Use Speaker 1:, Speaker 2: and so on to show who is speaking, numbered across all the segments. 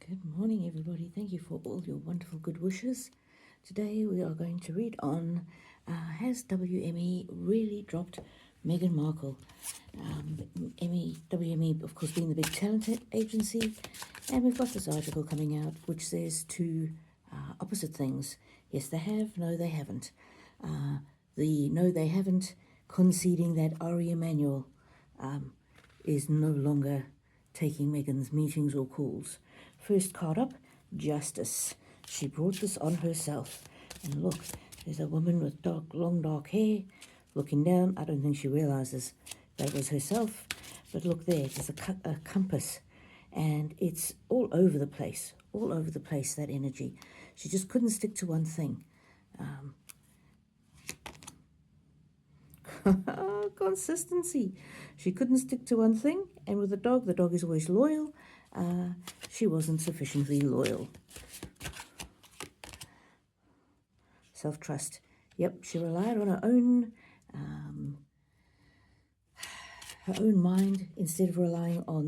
Speaker 1: Good morning, everybody. Thank you for all your wonderful good wishes. Today we are going to read on Has WME really dropped Meghan Markle? WME, of course, being the big talent agency, and we've got this article coming out which says two opposite things. Yes, they have. No, they haven't. The no, they haven't, conceding that Ari Emanuel is no longer taking Meghan's meetings or calls. First card up, Justice. She brought this on herself. And look, there's a woman with long dark hair looking down. I don't think she realizes that was herself. But look there, there's a compass. And it's all over the place, that energy. She just couldn't stick to one thing. Consistency. She couldn't stick to one thing, and with the dog is always loyal. She wasn't sufficiently loyal. Self-trust. Yep, she relied on her own mind instead of relying on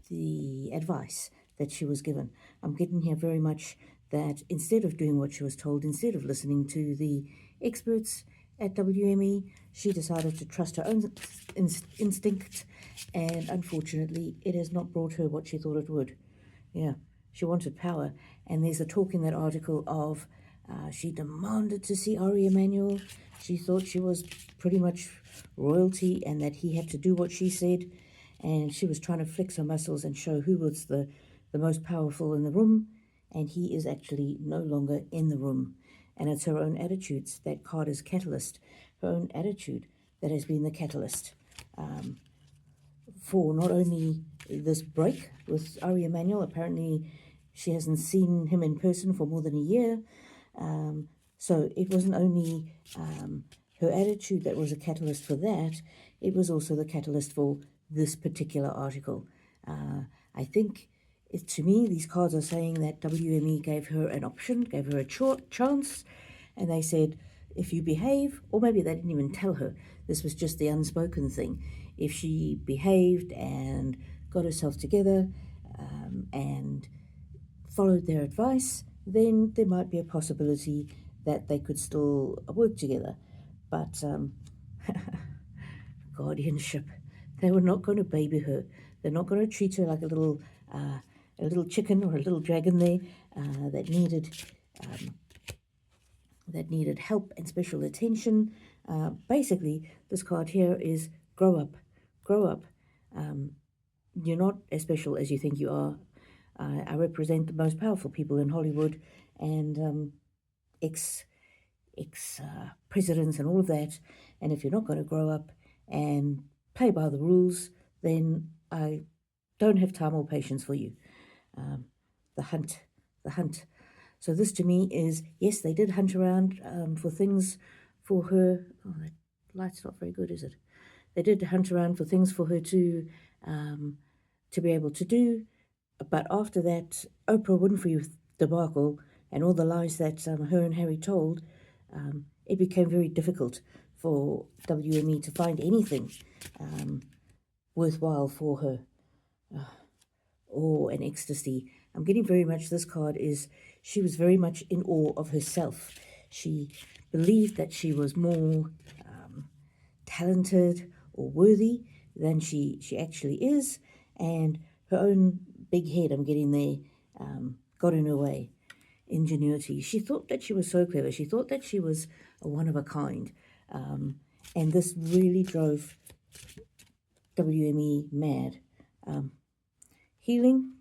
Speaker 1: the advice that she was given. I'm getting here very much that instead of doing what she was told, instead of listening to the experts at WME, she decided to trust her own instinct, and unfortunately it has not brought her what she thought it would. Yeah, she wanted power, and there's a talk in that article of she demanded to see Ari Emanuel. She thought she was pretty much royalty and that he had to do what she said, and she was trying to flex her muscles and show who was the most powerful in the room, and he is actually no longer in the room. And it's her own attitudes. That card is catalyst. Her own attitude that has been the catalyst for not only this break with Ari Emanuel. Apparently she hasn't seen him in person for more than a year. So it wasn't only her attitude that was a catalyst for that, it was also the catalyst for this particular article. I think, to me, these cards are saying that WME gave her an option, gave her a chance, and they said, if you behave, or maybe they didn't even tell her, this was just the unspoken thing, if she behaved and got herself together and followed their advice, then there might be a possibility that they could still work together. But guardianship, they were not going to baby her. They're not going to treat her like a little chicken or a little dragon there that needed help and special attention. Basically, this card here is grow up. You're not as special as you think you are. I represent the most powerful people in Hollywood and ex-presidents and all of that. And if you're not going to grow up and play by the rules, then I don't have time or patience for you. The hunt. So this to me is, yes, they did hunt around for things for her. Oh, that light's not very good, is it? They did hunt around for things for her to be able to do. But after that Oprah Winfrey debacle and all the lies that her and Harry told, it became very difficult for WME to find anything worthwhile for her. Awe and ecstasy. I'm getting very much this card is she was very much in awe of herself. She believed that she was more talented or worthy than she actually is, and her own big head, I'm getting there, got in her way. Ingenuity. She thought that she was so clever. She thought that she was a one of a kind. And this really drove WME mad. Healing.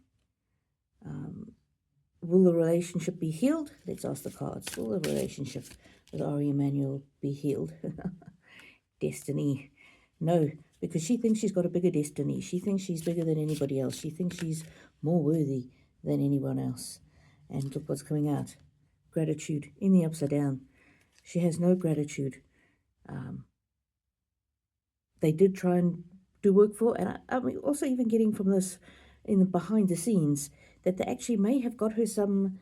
Speaker 1: Will the relationship be healed? Let's ask the cards. Will the relationship with Ari Emanuel be healed? Destiny. No, because she thinks she's got a bigger destiny. She thinks she's bigger than anybody else. She thinks she's more worthy than anyone else. And look what's coming out. Gratitude in the upside down. She has no gratitude. They did try and do work for, and I'm also even getting from this in the behind the scenes that they actually may have got her some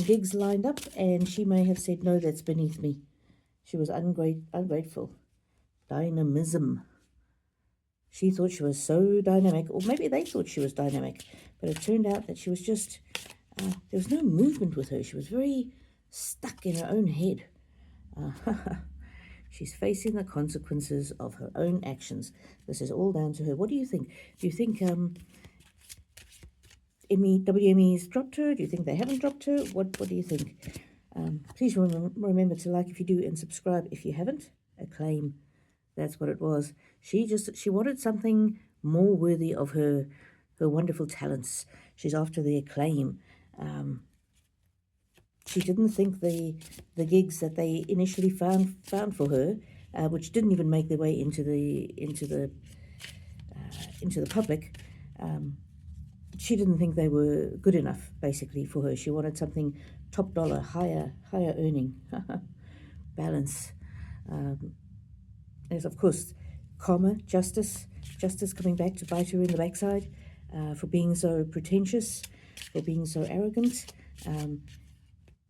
Speaker 1: gigs lined up, and she may have said, no, that's beneath me. She was ungrateful. Dynamism. She thought she was so dynamic, or maybe they thought she was dynamic, but it turned out that she was just, there was no movement with her. She was very stuck in her own head. She's facing the consequences of her own actions. This is all down to her. What do you think? Do you think WME's dropped her? Do you think they haven't dropped her? What do you think? Please remember to like if you do and subscribe if you haven't. Acclaim. That's what it was. She wanted something more worthy of her wonderful talents. She's after the acclaim. She didn't think the gigs that they initially found for her, which didn't even make their way into the public. She didn't think they were good enough, basically, for her. She wanted something top dollar, higher earning, balance. There's, of course, karma, justice coming back to bite her in the backside for being so pretentious, for being so arrogant.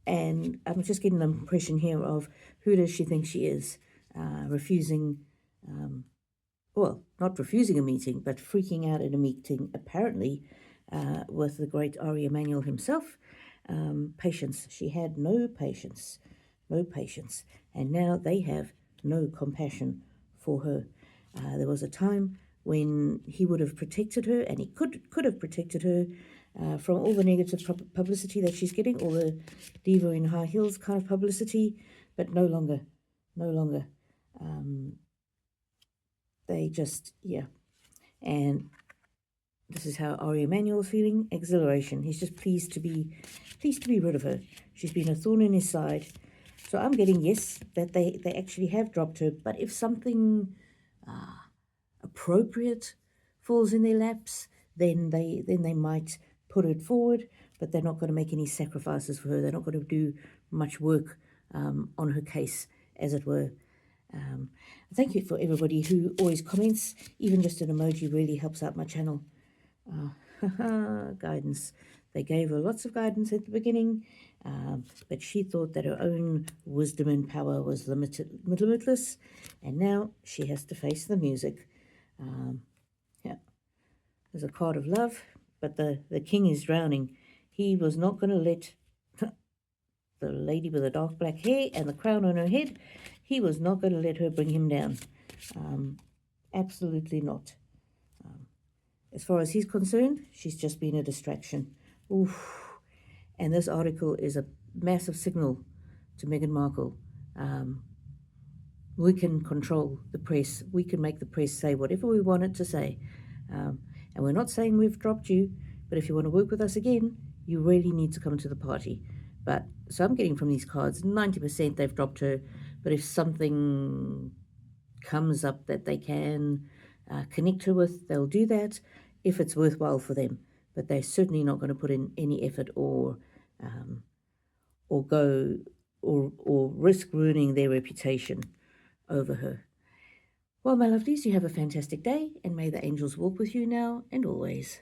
Speaker 1: And I'm just getting the impression here of who does she think she is, refusing, well, not refusing a meeting, but freaking out at a meeting, apparently, with the great Ari Emanuel himself. Patience. She had no patience. And now they have no compassion for her. There was a time when he would have protected her, and he could have protected her from all the negative publicity that she's getting, all the diva in high heels kind of publicity, but no longer. They just, yeah. And this is how Ari Emanuel's feeling. Exhilaration. He's just pleased to be rid of her. She's been a thorn in his side. So I'm getting, yes, that they actually have dropped her, but if something appropriate falls in their laps, then they might put it forward, but they're not going to make any sacrifices for her. They're not going to do much work on her case, as it were. Thank you for everybody who always comments. Even just an emoji really helps out my channel. Guidance. They gave her lots of guidance at the beginning, but she thought that her own wisdom and power was limitless, and now she has to face the music. Yeah, there's a card of love, but the king is drowning. He was not going to let the lady with the dark black hair and the crown on her head, he was not going to let her bring him down. Absolutely not. As far as he's concerned, she's just been a distraction. Oof. And this article is a massive signal to Meghan Markle. We can control the press. We can make the press say whatever we want it to say. And we're not saying we've dropped you, but if you want to work with us again, you really need to come to the party. But so I'm getting from these cards, 90% they've dropped her. But if something comes up that they can connect her with, they'll do that if it's worthwhile for them. But they're certainly not going to put in any effort or risk ruining their reputation over her. Well, my lovelies, you have a fantastic day, and may the angels walk with you now and always.